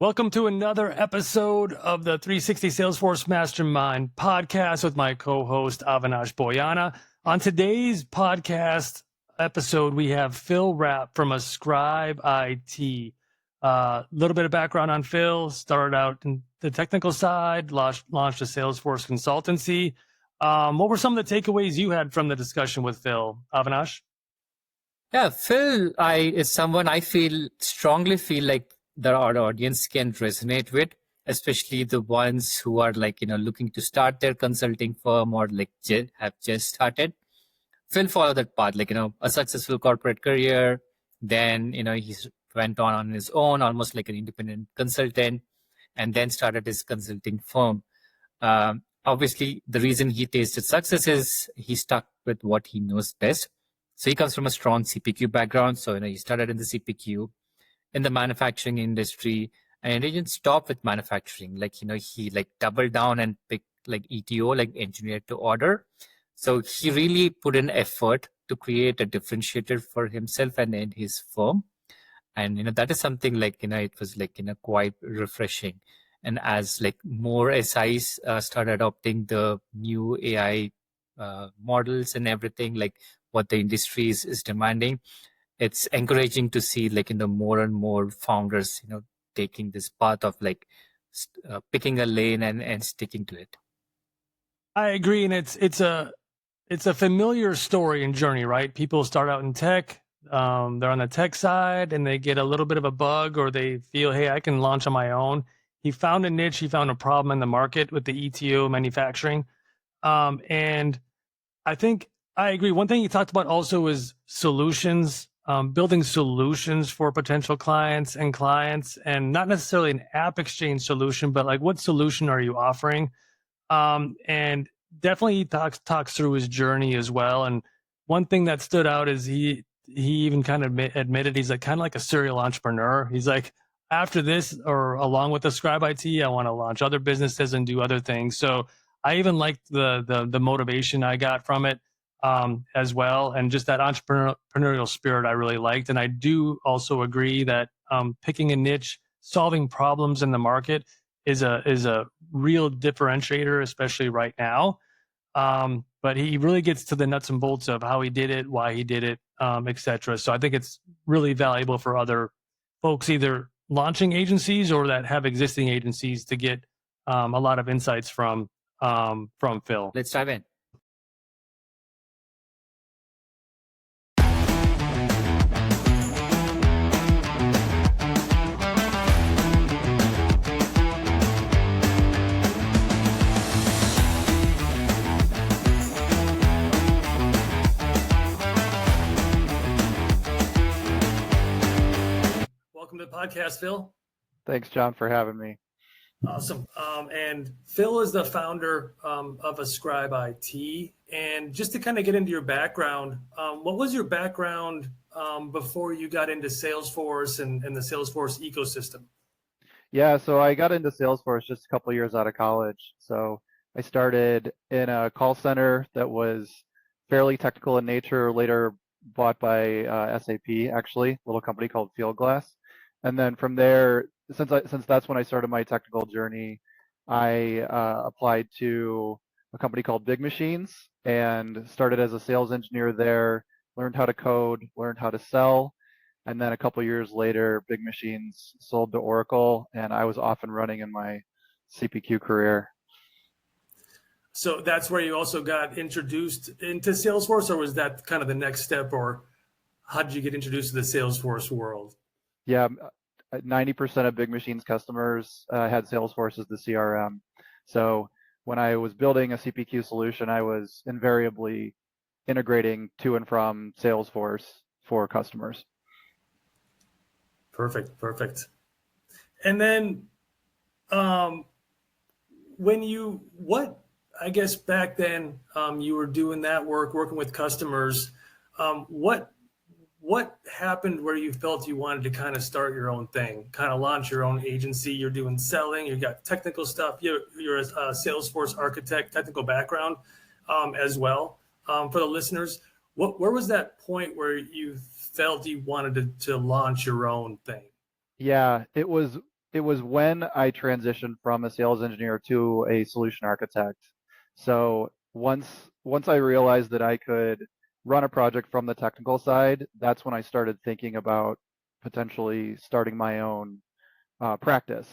Welcome to another episode of the 360 Salesforce Mastermind podcast with my co-host Avinash Boyana. On today's podcast episode, we have Phil Rapp from Ascribe IT. A little bit of background on Phil. Started out in the technical side, launched a Salesforce consultancy. What were some of the takeaways you had from the discussion with Phil, Avinash? Yeah, Phil is someone I strongly feel like our audience can resonate with, especially the ones who are looking to start their consulting firm or have just started. Phil followed that path, a successful corporate career. Then, he went on his own, almost like an independent consultant, and then started his consulting firm. Obviously, the reason he tasted success is he stuck with what he knows best. So he comes from a strong CPQ background. So, he started in the CPQ, in the manufacturing industry, and he didn't stop with manufacturing. He doubled down and picked ETO, engineer to order. So he really put in effort to create a differentiator for himself and his firm. And, that is something it was quite refreshing. And as more SIs start adopting the new AI models and everything, what the industry is demanding, it's encouraging to see more and more founders taking this path of picking a lane and sticking to it. I agree, and it's a familiar story and journey, right? People start out in tech, they're on the tech side, and they get a little bit of a bug, or they feel, hey, I can launch on my own. He found a niche, he found a problem in the market with the ETO manufacturing, and I think I agree. One thing you talked about also is solutions, building solutions for potential clients, and not necessarily an app exchange solution, but what solution are you offering? And definitely he talks through his journey as well. And one thing that stood out is he even kind of admitted he's kind of like a serial entrepreneur. He's like, after this, or along with Ascribe IT, I want to launch other businesses and do other things. So I even liked the motivation I got from it as well, and just that entrepreneurial spirit I really liked. And I do also agree that picking a niche, solving problems in the market is a real differentiator, especially right now. But he really gets to the nuts and bolts of how he did it, why he did it, etc. So I think it's really valuable for other folks, either launching agencies or that have existing agencies, to get a lot of insights from Phil. Let's dive in. Welcome to the podcast, Phil. Thanks, John, for having me. Awesome. And Phil is the founder of Ascribe IT. And just to kind of get into your background, what was your background before you got into Salesforce and the Salesforce ecosystem? Yeah, so I got into Salesforce just a couple of years out of college. So I started in a call center that was fairly technical in nature, later bought by SAP, actually, a little company called Fieldglass. And then from there, since that's when I started my technical journey, I applied to a company called Big Machines and started as a sales engineer there, learned how to code, learned how to sell. And then a couple years later, Big Machines sold to Oracle, and I was off and running in my CPQ career. So that's where you also got introduced into Salesforce, or was that kind of the next step, or how did you get introduced to the Salesforce world? Yeah, 90% of Big Machines customers had Salesforce as the CRM. So when I was building a CPQ solution, I was invariably integrating to and from Salesforce for customers. Perfect. And then I guess back then you were doing that work, working with customers. What happened where you felt you wanted to kind of start your own thing, kind of launch your own agency? You're doing selling, you got technical stuff, you're a Salesforce architect, technical background as well. For the listeners, where was that point where you felt you wanted to launch your own thing? Yeah, it was it was when I transitioned from a sales engineer to a solution architect. So once I realized that I could run a project from the technical side, that's when I started thinking about potentially starting my own practice.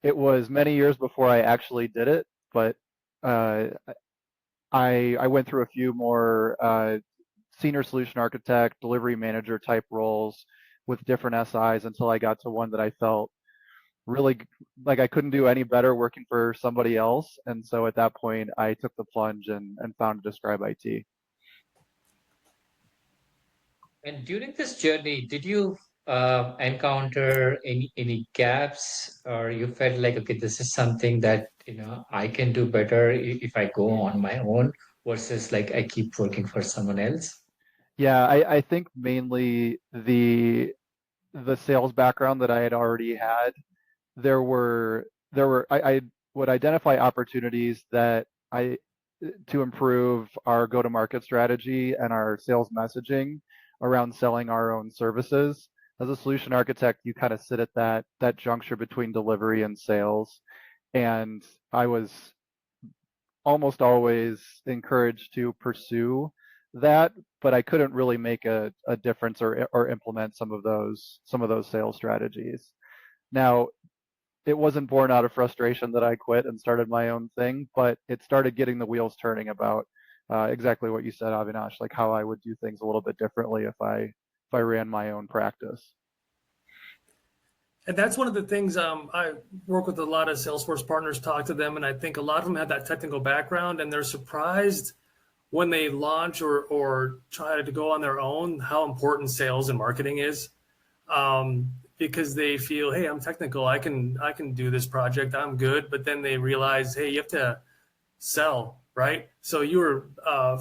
It was many years before I actually did it, but uh, I went through a few more senior solution architect, delivery manager type roles with different SIs until I got to one that I felt really like I couldn't do any better working for somebody else. And so at that point, I took the plunge and founded Ascribe IT. And during this journey, did you encounter any gaps, or you felt like, okay, this is something that I can do better if I go on my own versus like I keep working for someone else? Yeah, I think mainly the sales background that I had already had, I would identify opportunities that I to improve our go-to-market strategy and our sales messaging around selling our own services. As a solution architect, you kind of sit at that juncture between delivery and sales. And I was almost always encouraged to pursue that, but I couldn't really make a difference or implement some of those sales strategies. Now, it wasn't born out of frustration that I quit and started my own thing, but it started getting the wheels turning about exactly what you said, Avinash, like how I would do things a little bit differently if I ran my own practice. And that's one of the things I work with a lot of Salesforce partners, talk to them, and I think a lot of them have that technical background, and they're surprised when they launch or try to go on their own how important sales and marketing is, because they feel, hey, I'm technical, I can do this project, I'm good, but then they realize, hey, you have to sell, right? So you were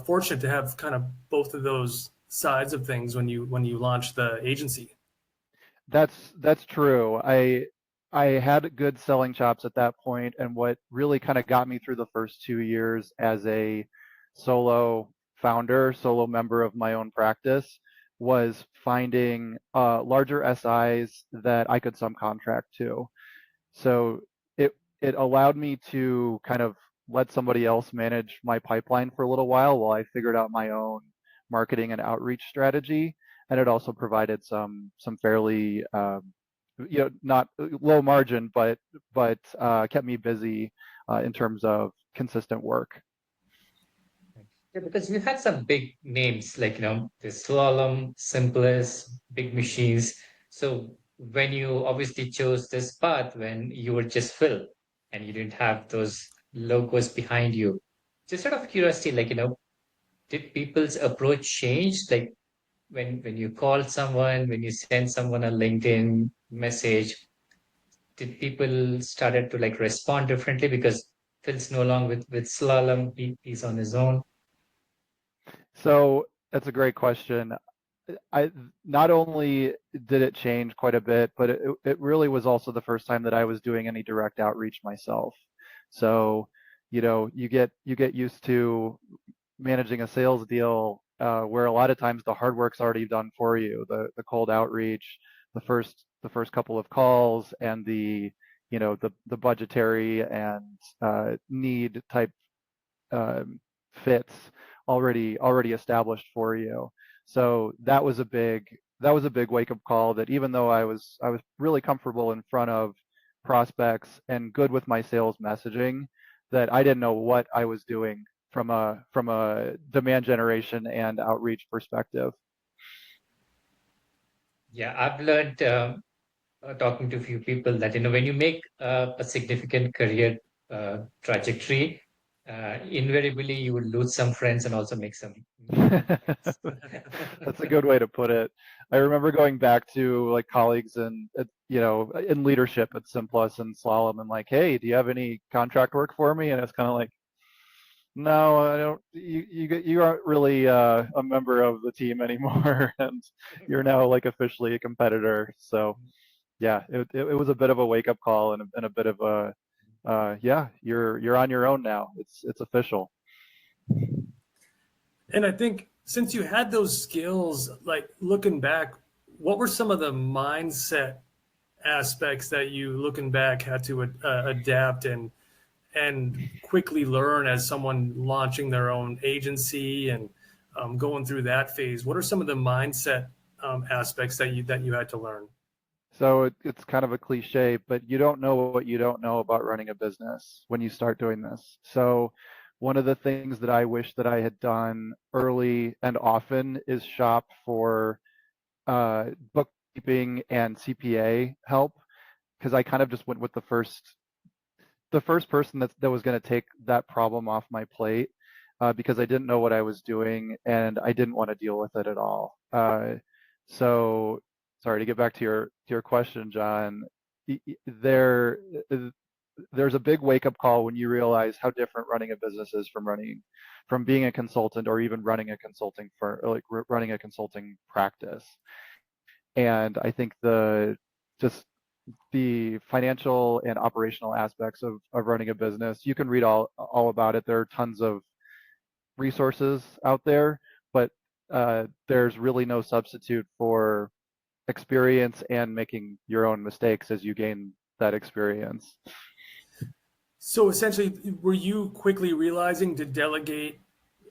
fortunate to have kind of both of those sides of things when you launched the agency. That's true. I had good selling chops at that point, and what really kind of got me through the first 2 years as a solo founder, solo member of my own practice, was finding larger SIs that I could subcontract to. So it allowed me to kind of let somebody else manage my pipeline for a little while I figured out my own marketing and outreach strategy. And it also provided some fairly not low margin, but kept me busy in terms of consistent work. Yeah, because you had some big names like, the Slalom, Simplest, Big Machines. So when you obviously chose this path when you were just Phil and you didn't have those logos behind you, just out of curiosity, like, did people's approach change? Like when you call someone, when you send someone a LinkedIn message, did people started to like respond differently because Phil's no longer with Slalom, he's on his own? So that's a great question. I not only did it change quite a bit, but it really was also the first time that I was doing any direct outreach myself. So, you get used to managing a sales deal where a lot of times the hard work's already done for you, the cold outreach, the first couple of calls, and the budgetary and need type fits already established for you. So that was a big wake up call that even though I was really comfortable in front of prospects and good with my sales messaging, that I didn't know what I was doing from a demand generation and outreach perspective. Yeah, I've learned talking to a few people that when you make a significant career trajectory, invariably you will lose some friends and also make some new friends. That's a good way to put it. I remember going back to like colleagues in leadership at Simplus and Slalom and like, hey, do you have any contract work for me? And it's kind of like, no, I don't. You aren't really a member of the team anymore, and you're now like officially a competitor. So yeah, it was a bit of a wake up call and a bit of a yeah, you're on your own now. It's official. And I think since you had those skills, like looking back, what were some of the mindset aspects that you, looking back, had to adapt and quickly learn as someone launching their own agency and going through that phase? What are some of the mindset aspects that you had to learn? So it's kind of a cliche, but you don't know what you don't know about running a business when you start doing this. So one of the things that I wish that I had done early and often is shop for bookkeeping and CPA help, because I kind of just went with the first person that was going to take that problem off my plate, because I didn't know what I was doing and I didn't want to deal with it at all. So sorry, to get back to your question, John. There there's a big wake up call when you realize how different running a business is from being a consultant, or even running a consulting firm, or like running a consulting practice. And I think just the financial and operational aspects of running a business, you can read all about it. There are tons of resources out there, but there's really no substitute for experience and making your own mistakes as you gain that experience. So essentially, were you quickly realizing to delegate,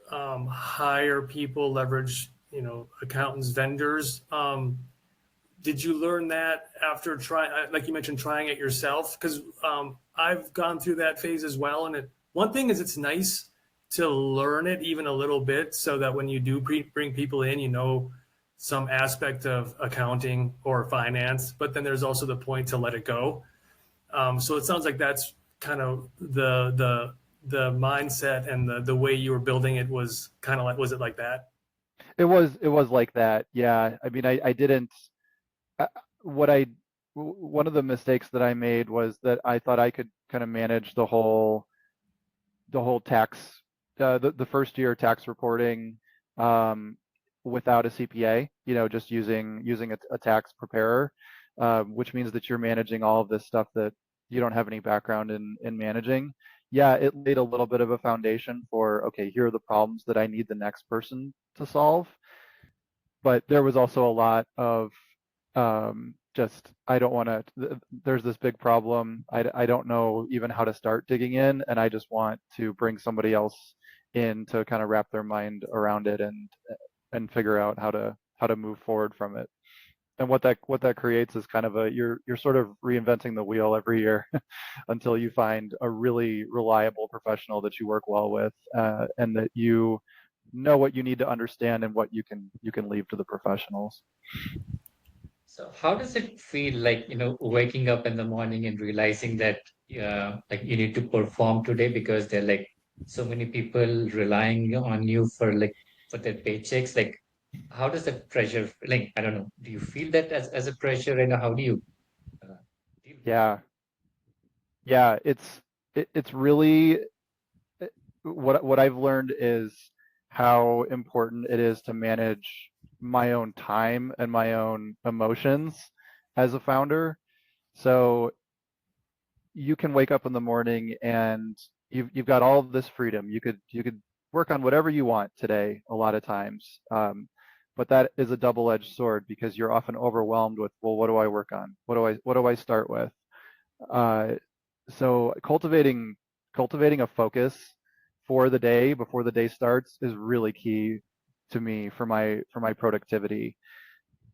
hire people, leverage, accountants, vendors? Did you learn that after trying, like you mentioned, trying it yourself? Because I've gone through that phase as well. And one thing is, it's nice to learn it even a little bit, so that when you do bring people in, some aspect of accounting or finance. But then there's also the point to let it go. So it sounds like that's kind of the mindset, and the way you were building it was kind of like, was it like that? It was like that. Yeah. I mean, I didn't. uh, What I One of the mistakes that I made was that I thought I could kind of manage the whole tax, the first year tax reporting, um, without a CPA, just using a tax preparer, which means that you're managing all of this stuff that you don't have any background in managing. Yeah, it laid a little bit of a foundation for, okay, here are the problems that I need the next person to solve. But there was also a lot of, just, I don't want to, there's this big problem. I don't know even how to start digging in, and I just want to bring somebody else in to kind of wrap their mind around it and figure out how to move forward from it. And what that creates is kind of you're sort of reinventing the wheel every year until you find a really reliable professional that you work well with, and that you know what you need to understand and what you can leave to the professionals. So how does it feel like, waking up in the morning and realizing that like you need to perform today because there are like so many people relying on you for their paychecks? Like how does that pressure, like, I don't know, do you feel that as a pressure, and how do you deal with it? Yeah, yeah, it's really, what I've learned is how important it is to manage my own time and my own emotions as a founder. So you can wake up in the morning and you've got all of this freedom. You could work on whatever you want today a lot of times. But that is a double-edged sword, because you're often overwhelmed with, well, what do I work on? What do I start with? Uh, so cultivating a focus for the day before the day starts is really key to me for my productivity.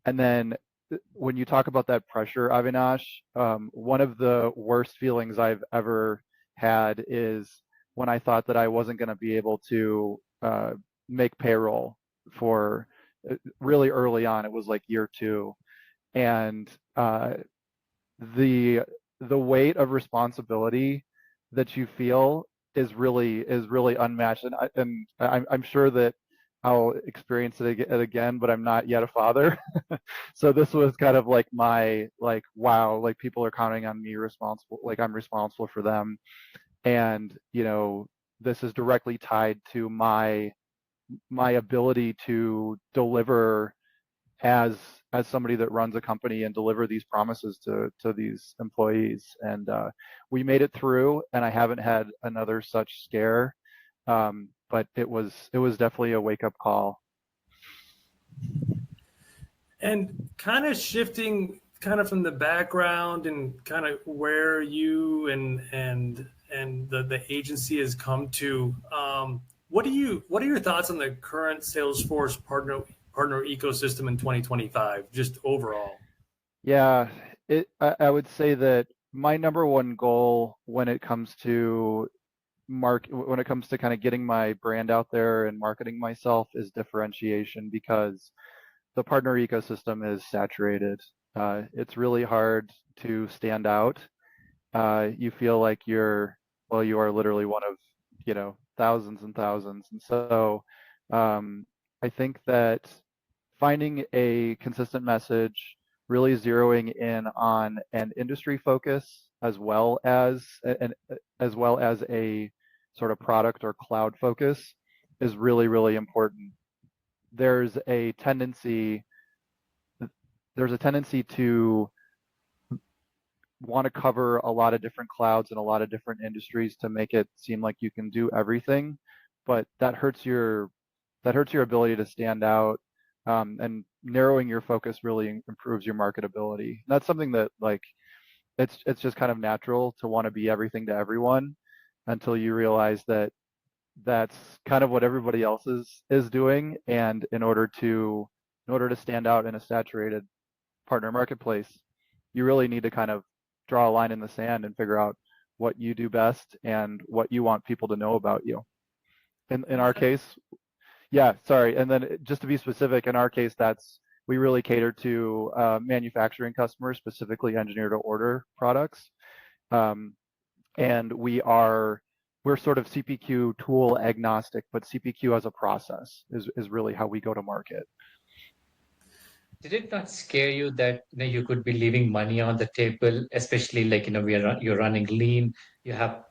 And then, when you talk about that pressure, Avinash, one of the worst feelings I've ever had is when I thought that I wasn't going to be able to make payroll for, really early on. It was like year two, and the the weight of responsibility that you feel is really unmatched. And I'm sure that I'll experience it again, but I'm not yet a father. So this was kind of like my, like, wow, like people are counting on me, responsible, like I'm responsible for them. And this is directly tied to my ability to deliver as as somebody that runs a company and deliver these promises to these employees. And we made it through, and I haven't had another such scare. But it was definitely a wake up call. And kind of shifting kind of from the background and kind of where you and the agency has come to. What are your thoughts on the current Salesforce partner ecosystem in 2025, just overall? Yeah, I would say that my number one goal when it comes to when it comes to kind of getting my brand out there and marketing myself is differentiation because the partner ecosystem is saturated. It's really hard to stand out. You feel like well, you are literally one of, thousands and thousands. And so, I think that finding a consistent message, really zeroing in on an industry focus as well as a sort of product or cloud focus is really, really important. There's a tendency there's a tendency to want to cover a lot of different clouds and a lot of different industries to make it seem like you can do everything, but that hurts your ability to stand out. And narrowing your focus really improves your marketability. That's something that like it's just kind of natural to want to be everything to everyone until you realize that that's kind of what everybody else is doing. And in order to stand out in a saturated partner marketplace, you really need to kind of draw a line in the sand and figure out what you do best and what you want people to know about you. In And our case, yeah, sorry. And then just to be specific, in our case, we really cater to manufacturing customers, specifically engineer to order products. Um, and we're sort of CPQ tool agnostic, but CPQ as a process is really how we go to market. Did it not scare you that you could be leaving money on the table, especially like you're running lean, you have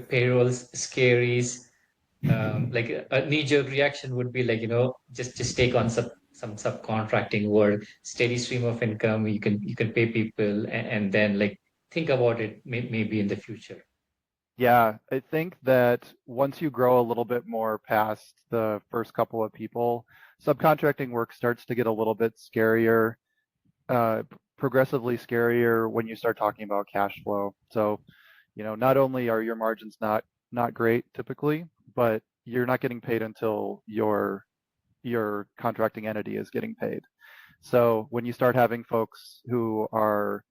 payrolls, scaries, like a knee-jerk reaction would be like just take on some subcontracting work, steady stream of income. You can pay people and then like think about it maybe in the future. Yeah, I think that once you grow a little bit more past the first couple of people, subcontracting work starts to get a little bit scarier, progressively scarier when you start talking about cash flow. So, not only are your margins not great typically, but you're not getting paid until your contracting entity is getting paid. So when you start having folks who are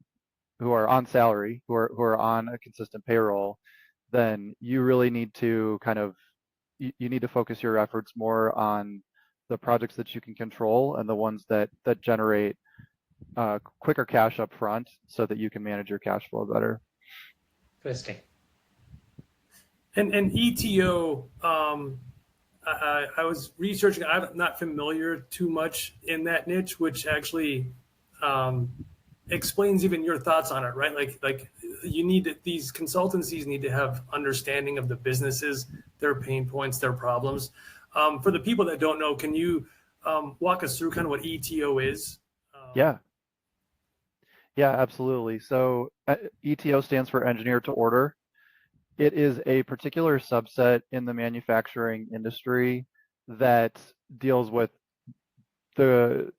on salary, who are on a consistent payroll, then you really need to you need to focus your efforts more on the projects that you can control and the ones that generate quicker cash up front so that you can manage your cash flow better. Interesting. and ETO, I was researching. I'm not familiar too much in that niche, which actually um, explains even your thoughts on it, right? Like these consultancies need to have understanding of the businesses, their pain points, their problems. For the people that don't know, can you walk us through kind of what ETO is? Yeah, yeah, absolutely. So ETO stands for engineer to order. It is a particular subset in the manufacturing industry that deals with the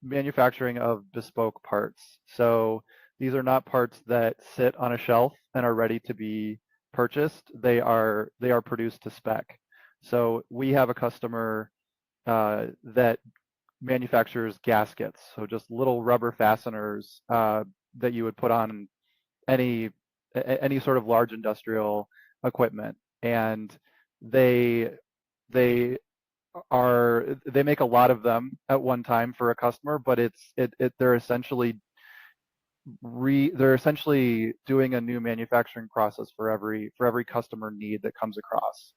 manufacturing of bespoke parts. So these are not parts that sit on a shelf and are ready to be purchased. They are produced to spec. So we have a customer that manufactures gaskets, so just little rubber fasteners that you would put on any any sort of large industrial equipment, and they they they make a lot of them at one time for a customer, but they're essentially doing a new manufacturing process for every customer need that comes across.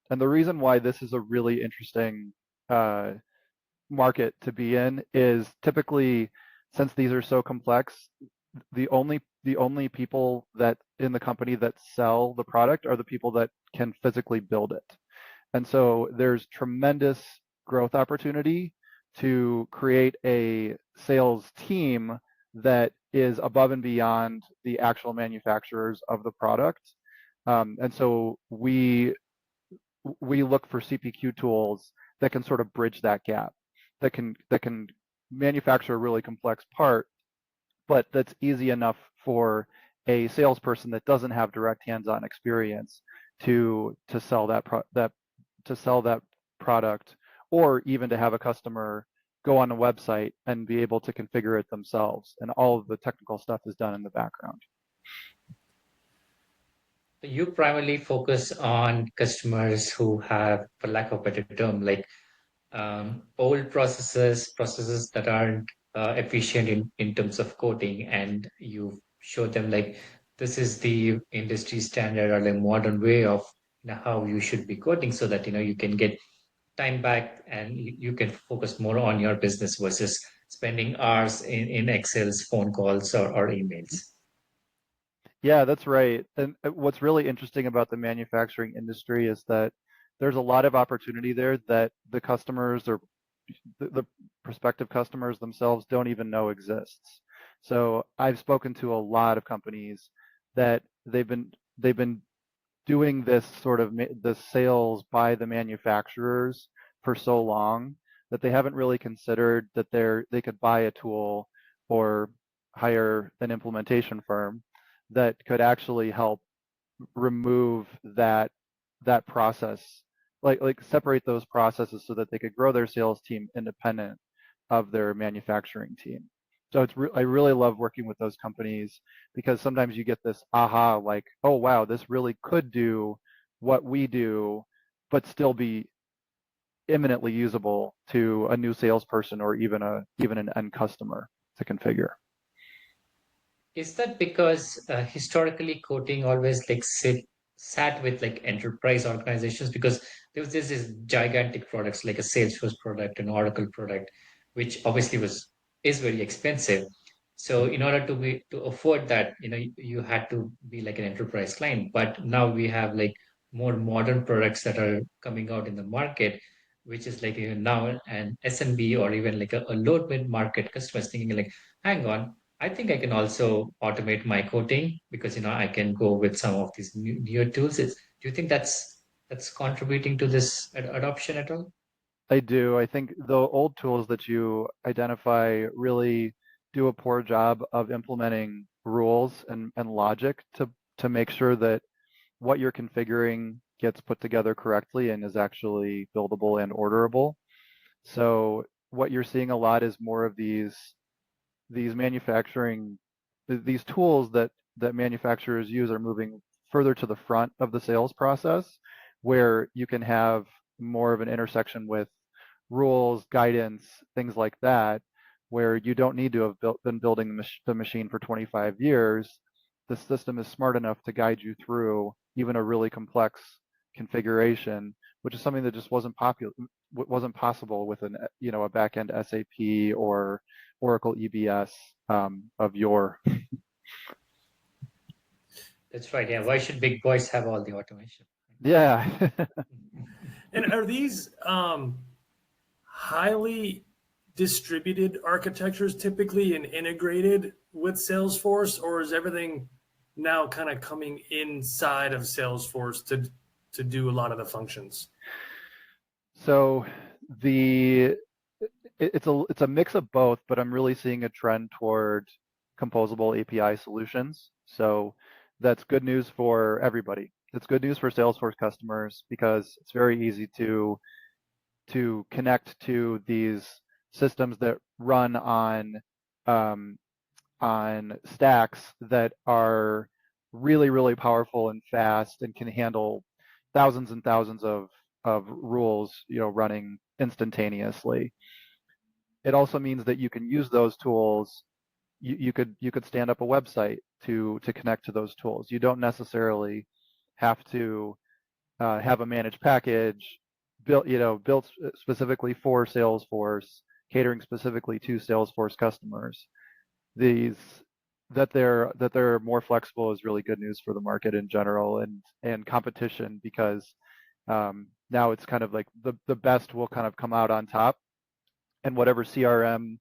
And the reason why this is a really interesting uh, market to be in is typically, since these are so complex, the only people that in the company that sell the product are the people that can physically build it. And so there's tremendous growth opportunity to create a sales team that is above and beyond the actual manufacturers of the product. And so we look for CPQ tools that can sort of bridge that gap, that can manufacture a really complex part, but that's easy enough for a salesperson that doesn't have direct hands-on experience to sell to sell that product, or even to have a customer go on a website and be able to configure it themselves. And all of the technical stuff is done in the background. You primarily focus on customers who have, for lack of a better term, like old processes that aren't efficient in terms of coding, and you show them like this is the industry standard or the modern way of how you should be coding, so that you can get time back and you can focus more on your business versus spending hours in Excel's phone calls or emails. Yeah, that's right. And what's really interesting about the manufacturing industry is that there's a lot of opportunity there that the customers or the prospective customers themselves don't even know exists. So I've spoken to a lot of companies that they've been doing this sort of the sales by the manufacturers for so long that they haven't really considered that they could buy a tool or hire an implementation firm that could actually help remove that process, like separate those processes so that they could grow their sales team independent of their manufacturing team. So I really love working with those companies because sometimes you get this aha, like, oh wow, this really could do what we do, but still be imminently usable to a new salesperson or even an end customer to configure. Is that because historically coding always like sat with like enterprise organizations? Because there's this gigantic products like a Salesforce product, an Oracle product, which obviously is very expensive. So in order to afford that, you had to be like an enterprise client. But now we have like more modern products that are coming out in the market, which is like now an SMB or even like a low mid market customers thinking like, hang on, I think I can also automate my coding because I can go with some of these newer tools. Do you think that's contributing to this adoption at all? I do. I think the old tools that you identify really do a poor job of implementing rules and logic to make sure that what you're configuring gets put together correctly and is actually buildable and orderable. So what you're seeing a lot is more of these manufacturing these tools that manufacturers use are moving further to the front of the sales process, where you can have more of an intersection with rules, guidance, things like that, where you don't need to have been building the machine for 25 years. The system is smart enough to guide you through even a really complex configuration, which is something that just wasn't possible with a backend SAP or Oracle EBS of yore. That's right. Yeah. Why should big boys have all the automation? Yeah. And are these highly distributed architectures typically and integrated with Salesforce, or is everything now kind of coming inside of Salesforce to do a lot of the functions? So the it's a mix of both, but I'm really seeing a trend toward composable API solutions. So that's good news for everybody. It's good news for Salesforce customers because it's very easy to connect to these systems that run um, on stacks that are really, really powerful and fast and can handle thousands and thousands of rules, running instantaneously. It also means that you can use those tools. You could stand up a website to connect to those tools. You don't necessarily have to have a managed package built specifically for Salesforce, catering specifically to Salesforce customers. These that they're more flexible is really good news for the market in general and competition, because now it's kind of like the best will kind of come out on top, and whatever CRM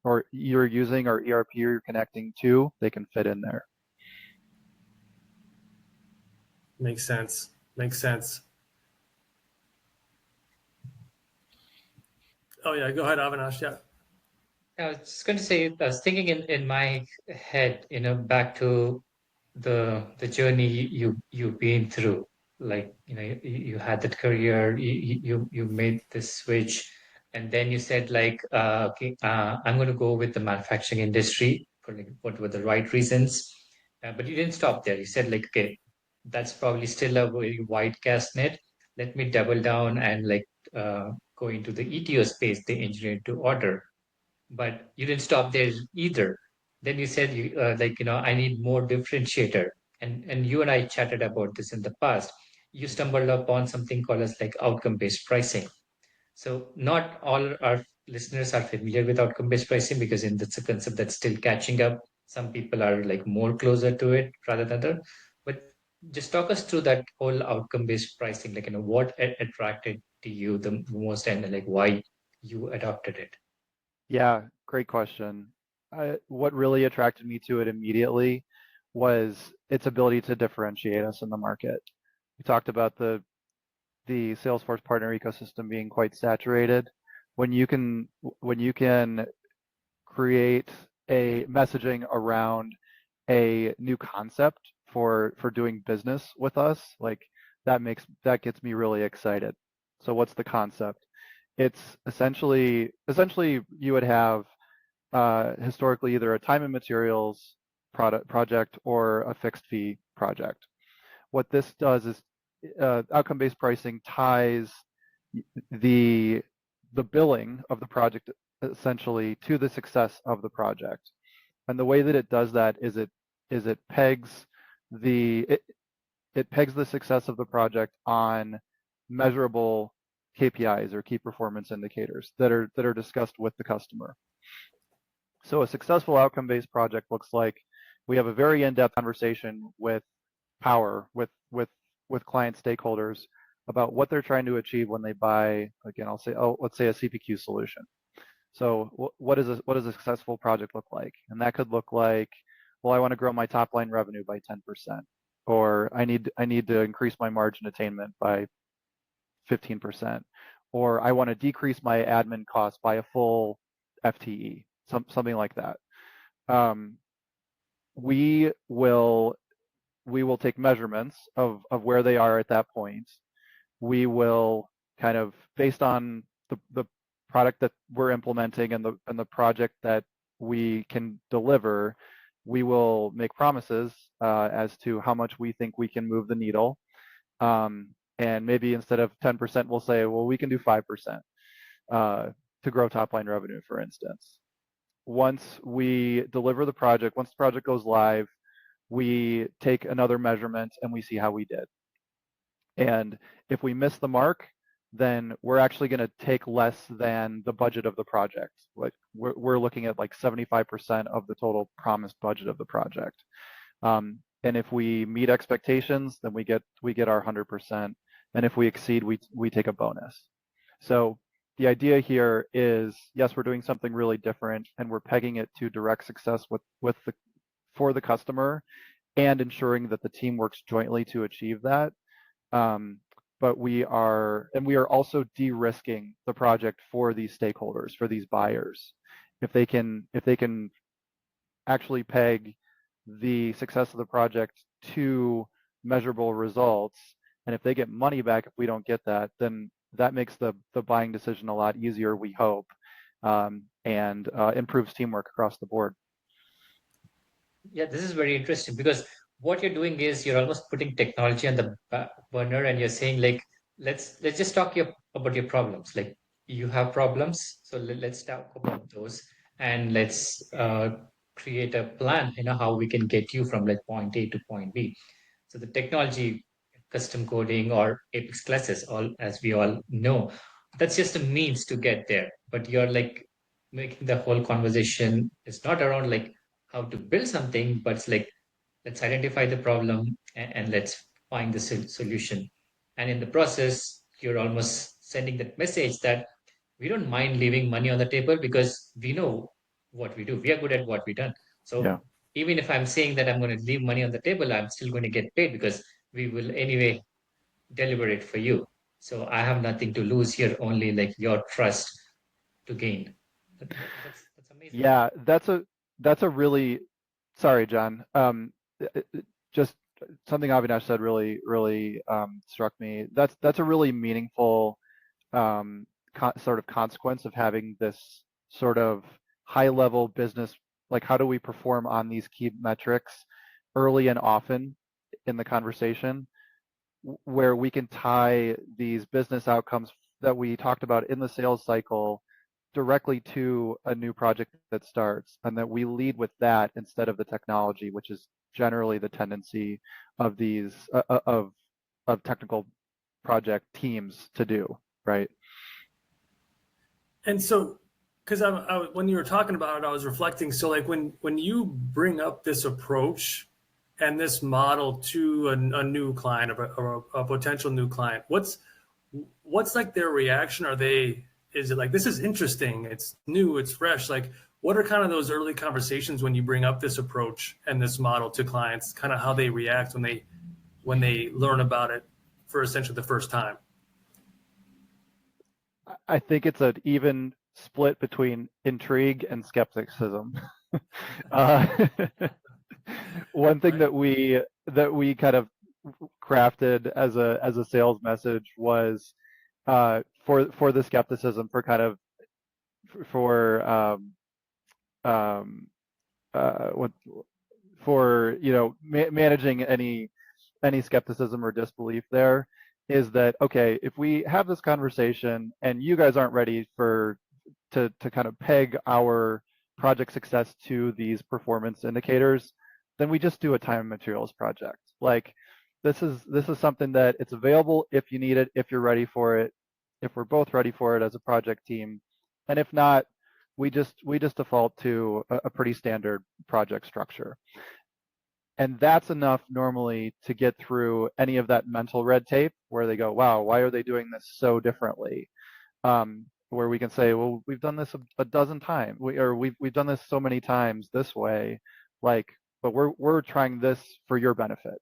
or you're using or ERP you're connecting to, they can fit in there. Makes sense. Makes sense. Oh yeah, go ahead, Avinash. Yeah. I was just going to say, I was thinking in my head, back to the journey you've been through. Like, you had that career, you made this switch, and then you said like, okay, I'm going to go with the manufacturing industry for like what were the right reasons. But you didn't stop there. You said like, okay, that's probably still a very wide cast net. Let me double down and like go into the ETO space, the engineer to order. But you didn't stop there either. Then you said I need more differentiator. And you and I chatted about this in the past. You stumbled upon something called as like outcome based pricing. So not all our listeners are familiar with outcome based pricing because it's a concept that's still catching up. Some people are like more closer to it rather than the. But just talk us through that whole outcome based pricing. Like, what attracted to you the most, and like why you adopted it. Yeah, great question. What really attracted me to it immediately was its ability to differentiate us in the market. We talked about the Salesforce partner ecosystem being quite saturated. When you can when you can create a messaging around a new concept for doing business with us, like that gets me really excited. So what's the concept? It's essentially you would have historically either a time and materials project or a fixed fee project. What this does is outcome-based pricing ties the the billing of the project essentially to the success of the project. And the way that it does that is it pegs the it pegs the success of the project on measurable KPIs or key performance indicators that are discussed with the customer. So a successful outcome-based project looks like we have a very in-depth conversation with power with client stakeholders about what they're trying to achieve when they buy, again, let's say a CPQ solution. So what does a successful project look like? And that could look like, well, I want to grow my top line revenue by 10%, or I need to increase my margin attainment by 15%, or I want to decrease my admin costs by a full FTE, something like that. Um, we will we will take measurements of where they are at that point. We will kind of, based on the product that we're implementing and the project that we can deliver, we will make promises as to how much we think we can move the needle. And maybe instead of 10%, we'll say, well, we can do 5% to grow top line revenue, for instance. Once we deliver the project, once the project goes live, we take another measurement and we see how we did. And if we miss the mark, then we're actually going to take less than the budget of the project. Like we're looking at like 75% of the total promised budget of the project. And if we meet expectations, then we get our 100%. And if we exceed, we take a bonus. So the idea here is, yes, we're doing something really different, and we're pegging it to direct success for the customer, and ensuring that the team works jointly to achieve that. But we are also de-risking the project for these stakeholders, for these buyers. If they can actually peg the success of the project to measurable results, and if they get money back if we don't get that, then that makes the buying decision a lot easier, we hope, and improves teamwork across the board. Yeah, this is very interesting because what you're doing is you're almost putting technology on the burner, and you're saying like, let's just talk about your problems. Like, you have problems, so let's talk about those, and let's create a plan. How we can get you from like point A to point B. So the technology, custom coding or Apex classes, all as we all know, that's just a means to get there. But you're like making the whole conversation is not around like how to build something, but it's like, let's identify the problem, and let's find the solution. And in the process, you're almost sending that message that we don't mind leaving money on the table because we know what we do. We are good at what we done. Yeah. So even if I'm saying that I'm going to leave money on the table, I'm still going to get paid because we will anyway deliver it for you. So I have nothing to lose here, only like your trust to gain. That's Amazing. Yeah, that's a really sorry, John. Just something Avinash said really struck me. That's a really meaningful sort of consequence of having this sort of high level business, like how do we perform on these key metrics early and often in the conversation, where we can tie these business outcomes that we talked about in the sales cycle directly to a new project that starts, and that we lead with that instead of the technology, which is generally the tendency of these of technical project teams to do, right? And so, because when you were talking about it, I was reflecting. So, like when you bring up this approach and this model to a new client or a potential new client, what's like their reaction? Is it like, this is interesting, it's new, it's fresh? Like, what are kind of those early conversations when you bring up this approach and this model to clients? Kind of how they react when they learn about it for essentially the first time. I think it's an even split between intrigue and skepticism. uh, One thing Right. that we kind of crafted as a sales message was for the skepticism, for kind of for um, what for managing any skepticism or disbelief there, is that okay, if we have this conversation and you guys aren't ready to kind of peg our project success to these performance indicators, then we just do a time and materials project. Like this is something that it's available if you need it, if you're ready for it, if we're both ready for it as a project team, and if not, we just default to a pretty standard project structure. And that's enough normally to get through any of that mental red tape where they go, wow, why are they doing this so differently? Where we can say, well, we've done this a dozen times, we've done this so many times this way, like, but we're trying this for your benefit,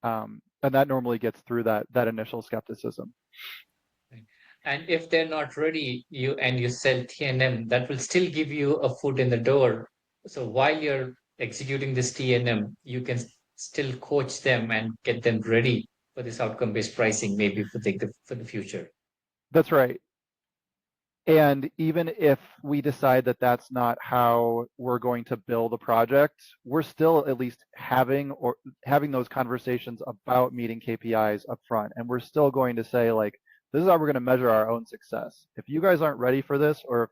and that normally gets through that initial skepticism. Right. And if they're not ready, you sell T&M, that will still give you a foot in the door. So while you're executing this T&M, you can still coach them and get them ready for this outcome-based pricing, maybe for the future. That's right. And even if we decide that that's not how we're going to build a project, we're still at least having those conversations about meeting KPIs up front. And we're still going to say, like, this is how we're going to measure our own success. If you guys aren't ready for this, or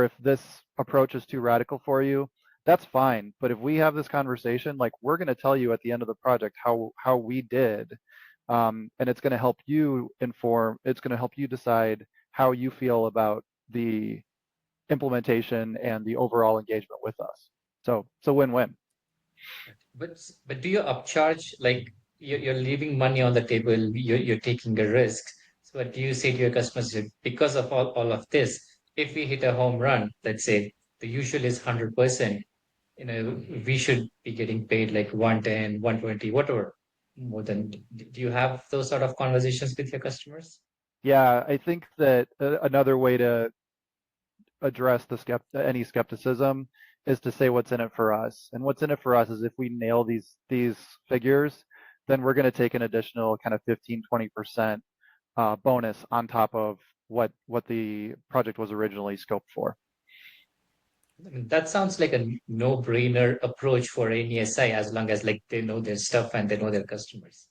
if this approach is too radical for you, that's fine. But if we have this conversation, like, we're going to tell you at the end of the project how we did, and it's going to help you inform. It's going to help you decide how you feel about the implementation and the overall engagement with us. So it's a win-win. But do you upcharge, like you're leaving money on the table, you're taking a risk. So what do you say to your customers? Because of all of this, if we hit a home run, let's say the usual is 100%, we should be getting paid like 110, 120, whatever. More than, do you have those sort of conversations with your customers? Yeah, I think that another way to address any skepticism is to say what's in it for us. And what's in it for us is if we nail these figures, then we're going to take an additional kind of 15, 20% bonus on top of what the project was originally scoped for. I mean, that sounds like a no-brainer approach for any SI, as long as like they know their stuff and they know their customers.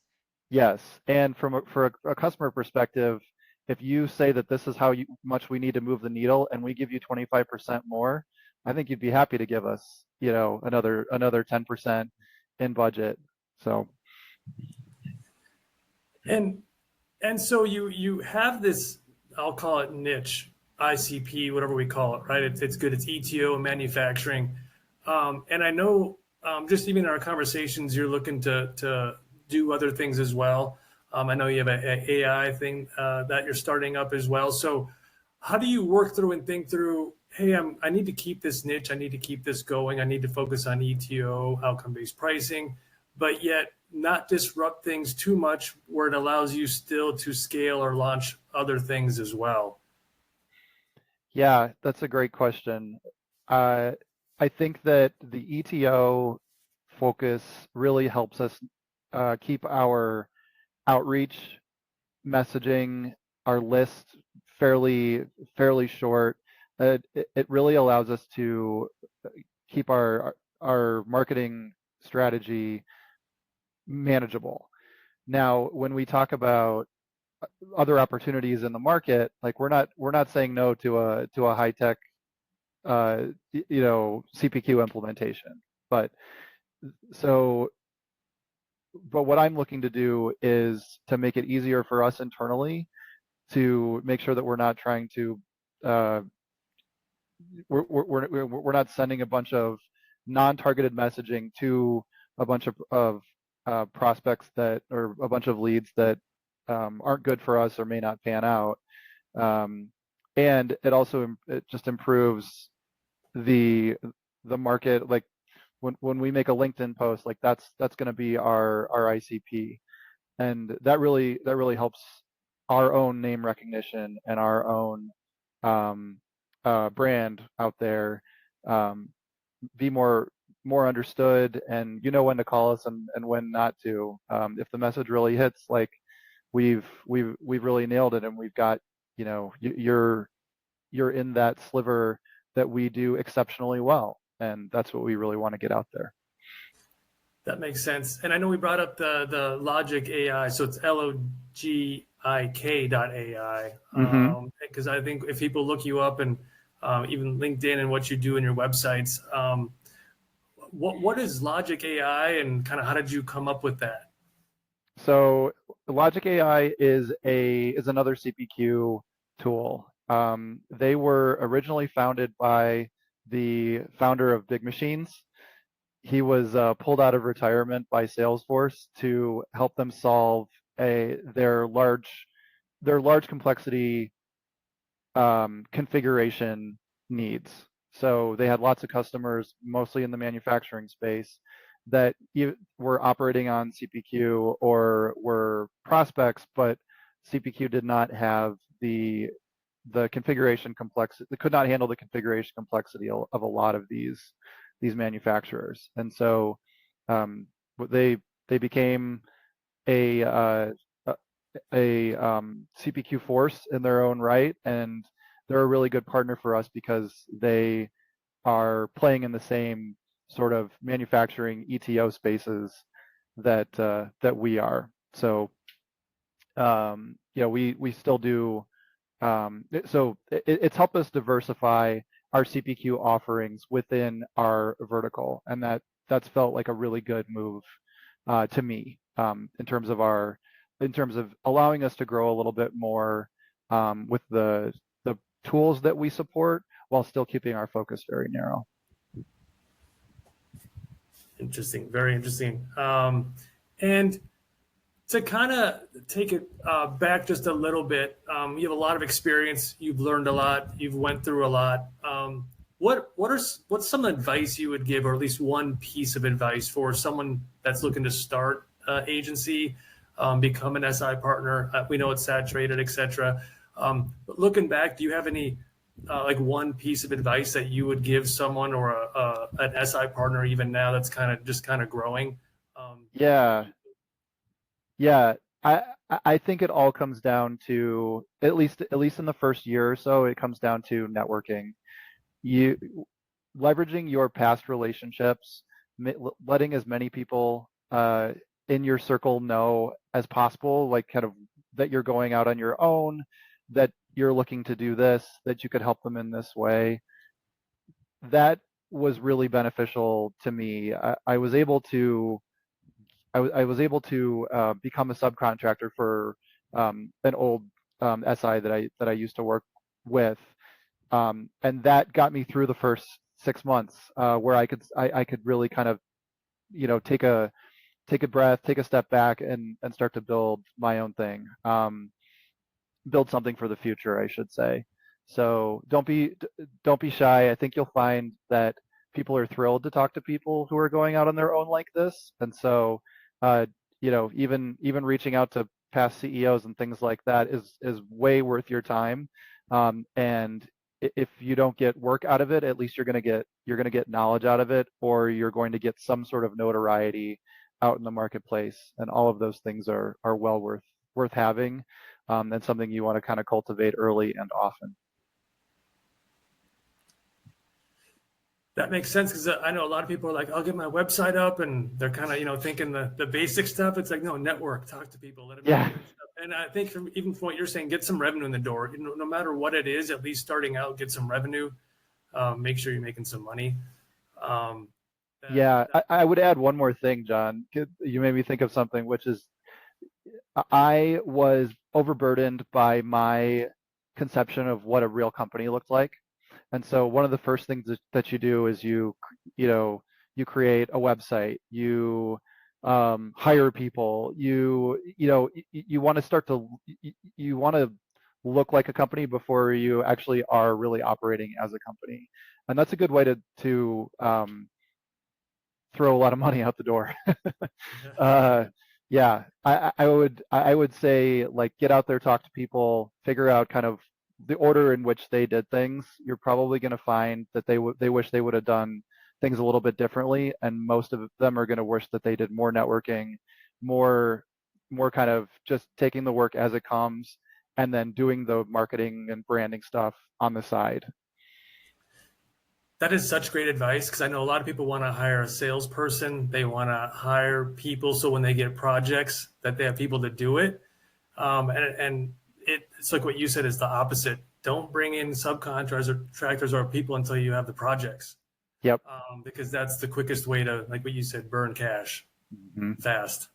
Yes, and for a customer perspective, if you say that this is how much we need to move the needle, and we give you 25% more, I think you'd be happy to give us, another 10% in budget. So And and so you have this, I'll call it niche, ICP, whatever we call it, right? It's good. It's ETO and manufacturing. And I know, just even in our conversations, you're looking to do other things as well. I know you have a AI thing that you're starting up as well. So how do you work through and think through, hey, I need to keep this niche, I need to keep this going, I need to focus on ETO, outcome-based pricing, but yet not disrupt things too much where it allows you still to scale or launch other things as well? yeah, that's a great question. Uh, I think that the ETO focus really helps us keep our outreach messaging, our list fairly short. It really allows us to keep our marketing strategy manageable. Now, when we talk about other opportunities in the market, like we're not saying no to a high tech CPQ implementation. But so but what I'm looking to do is to make it easier for us internally to make sure that we're not trying to uh, we're not sending a bunch of non-targeted messaging to a bunch of prospects that or a bunch of leads that aren't good for us or may not pan out. Um, and it just improves the market. Like when we make a LinkedIn post, like that's going to be our ICP, and that really helps our own name recognition and our own um, brand out there um, be more understood, and you know when to call us and when not to. If the message really hits, like we've really nailed it, and we've got you're in that sliver that we do exceptionally well, and that's what we really want to get out there. That makes sense. And I know we brought up the Logic AI, so it's LOGIK.ai. Hmm. Because I think if people look you up and even LinkedIn and what you do in your websites, what is Logic AI and kind of how did you come up with that? So Logic AI is another CPQ tool. They were originally founded by the founder of Big Machines. He was pulled out of retirement by Salesforce to help them solve their large complexity configuration needs. So they had lots of customers, mostly in the manufacturing space, that were operating on CPQ or were prospects, but CPQ did not have the configuration complexity. It could not handle the configuration complexity of a lot of these manufacturers, and so um, they became a CPQ force in their own right, and they're a really good partner for us because they are playing in the same sort of manufacturing ETO spaces that we are. So we still do. It's helped us diversify our CPQ offerings within our vertical, and that's felt like a really good move to me in terms of allowing us to grow a little bit more with the tools that we support while still keeping our focus very narrow. Interesting, very interesting. And to kind of take it back just a little bit, you have a lot of experience. You've learned a lot. You've went through a lot. What's some advice you would give, or at least one piece of advice for someone that's looking to start agency, become an SI partner? We know it's saturated, etc. But looking back, do you have any like one piece of advice that you would give someone or an SI partner even now that's kind of growing? Yeah, yeah. I think it all comes down to at least in the first year or so, it comes down to networking. You leveraging your past relationships, letting as many people in your circle know as possible, like kind of that you're going out on your own, that you're looking to do this, that you could help them in this way. That was really beneficial to me. I was able to I was able to become a subcontractor for an old SI that I used to work with, and that got me through the first 6 months where I could really kind of take a breath, take a step back, and start to build my own thing, build something for the future, I should say. So don't be shy. I think you'll find that people are thrilled to talk to people who are going out on their own like this, and so uh, even reaching out to past CEOs and things like that is way worth your time, and if you don't get work out of it, at least you're going to get knowledge out of it, or you're going to get some sort of notoriety out in the marketplace. And all of those things are well worth having, and something you want to kind of cultivate early and often. That makes sense because I know a lot of people are like, I'll get my website up, and they're kind of, thinking the basic stuff. It's like, no, network, talk to people, let them know Yeah. your stuff. And I think even from what you're saying, get some revenue in the door. No matter what it is, at least starting out, get some revenue. Make sure you're making some money. Um, that, Yeah, that, I would add one more thing, John. You made me think of something, which is I was overburdened by my conception of what a real company looked like. And so one of the first things that you do is you create a website, you hire people, you want to you want to look like a company before you actually are really operating as a company. And that's a good way to throw a lot of money out the door. uh, yeah, I would say, like, get out there, talk to people, figure out kind of the order in which they did things. You're probably going to find that they wish they would have done things a little bit differently, and most of them are going to wish that they did more networking, more more kind of just taking the work as it comes, and then doing the marketing and branding stuff on the side. that is such great advice because I know a lot of people want to hire a salesperson. They want to hire people so when they get projects that they have people to do it. And it's like what you said is the opposite. Don't bring in subcontractors or people until you have the projects, Yep. because that's the quickest way to, like what you said, burn cash Mhm. fast.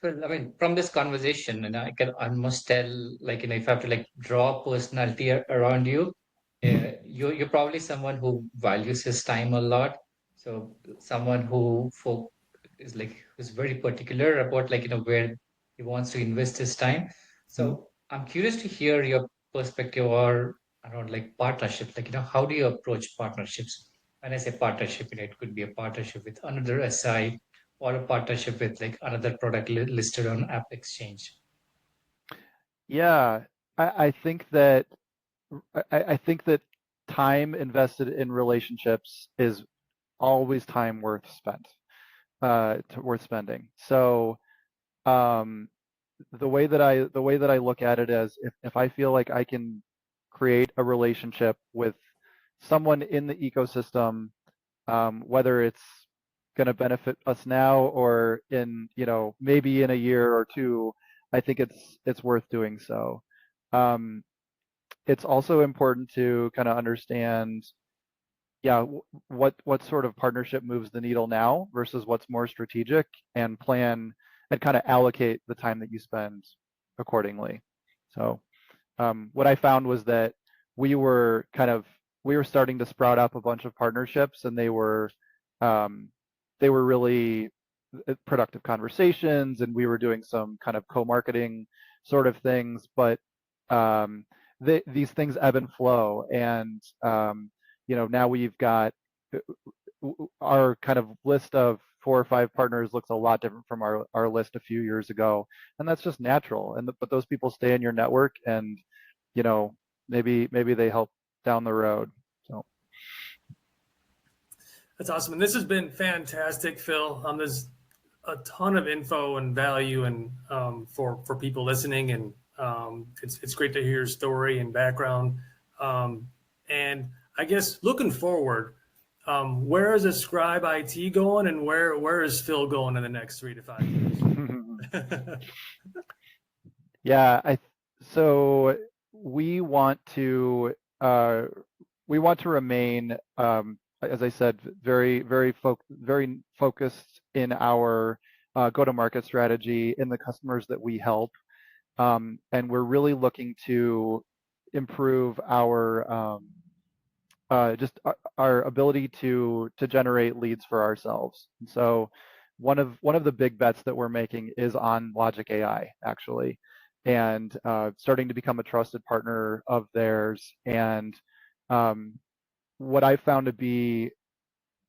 Well, I mean, from this conversation, I can almost tell, like, if I have to like draw personality around you, you're probably someone who values his time a lot. So someone is like who's very particular about like where he wants to invest his time. Mhm. So I'm curious to hear your perspective or around like partnerships. Like, how do you approach partnerships? When I say partnership, it could be a partnership with another SI or a partnership with like another product listed on App Exchange. Yeah, I think that I think that time invested in relationships is always time worth spending. So um, the way that I look at it is, if I feel like I can create a relationship with someone in the ecosystem, whether it's going to benefit us now or in maybe in a year or two, I think it's worth doing so. Um, it's also important to kind of understand, yeah, what sort of partnership moves the needle now versus what's more strategic, and plan and kind of allocate the time that you spend accordingly. So what I found was that we were kind of we were starting to sprout up a bunch of partnerships, and um, they were really productive conversations, and we were doing some kind of co-marketing sort of things. But um, these things ebb and flow, and now we've got our kind of list of 4 or 5 partners looks a lot different from our list a few years ago, and that's just natural. But those people stay in your network, and you know maybe they help down the road. So That's awesome. And this has been fantastic, Phil. There's a ton of info and value, and for people listening, and it's great to hear your story and background. And I guess looking forward, where is Ascribe IT going, and where is Phil going in the next 3 to 5 years? yeah, so we want to uh, we want to remain, as I said, very focused in our go-to-market strategy in the customers that we help, and we're really looking to improve our ability to generate leads for ourselves. And so one of the big bets that we're making is on Logic AI, actually, and starting to become a trusted partner of theirs. And um, what I found to be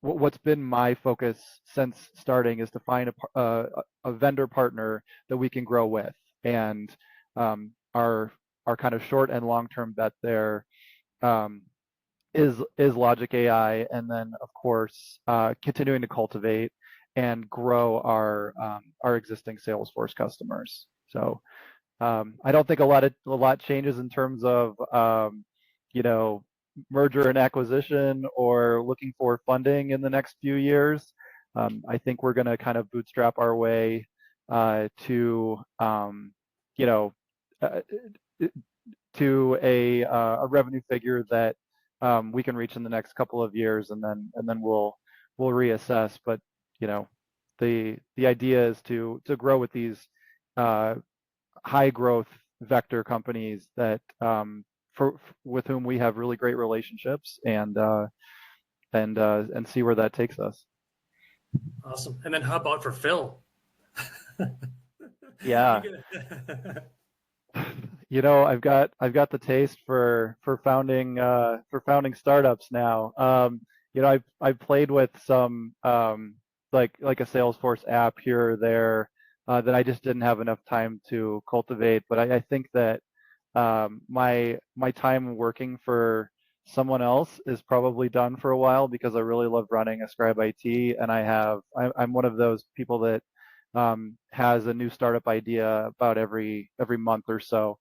what's been my focus since starting is to find a vendor partner that we can grow with. And our kind of short and long term bet there is Logic AI, and then of course continuing to cultivate and grow our existing Salesforce customers. So I don't think a lot changes in terms of you know, merger and acquisition or looking for funding in the next few years. I think we're going to kind of bootstrap our way to you know, uh, to a revenue figure that we can reach in the next couple of years, and then we'll reassess. But you know, the idea is to grow with these high growth vector companies that with whom we have really great relationships, and see where that takes us. Awesome. And then how about for Phil? Yeah. You know, I've got the taste for founding startups now. You know, I've played with some like a Salesforce app here or there that I just didn't have enough time to cultivate. But I think that my time working for someone else is probably done for a while, because I really love running Ascribe IT, and I'm one of those people that has a new startup idea about every month or so.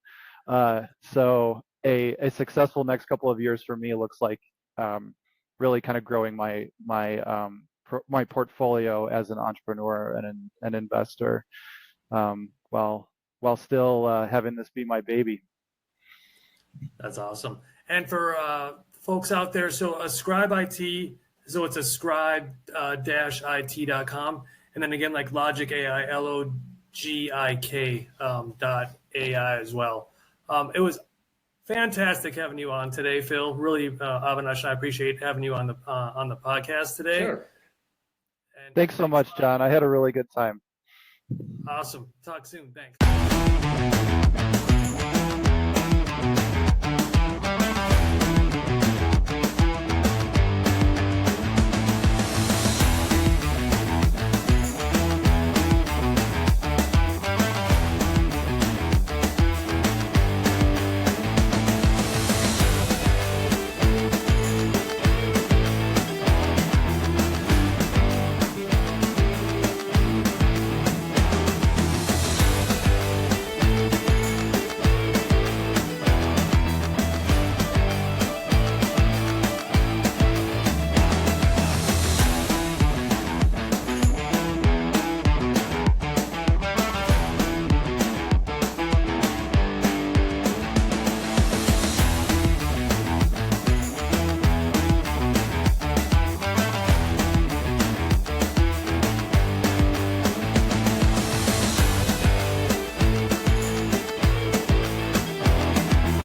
So a successful next couple of years for me looks like really kind of growing my portfolio as an entrepreneur and an investor, while still having this be my baby. That's awesome. And for folks out there, so Ascribe IT, so it's ascribe-it.com. And then again, like Logic AI, LOGIK .ai as well. It was fantastic having you on today, Phil. Really, Avinash, I appreciate having you on the podcast today. Sure. And Thanks so much, John. I had a really good time. Awesome. Talk soon. Thanks.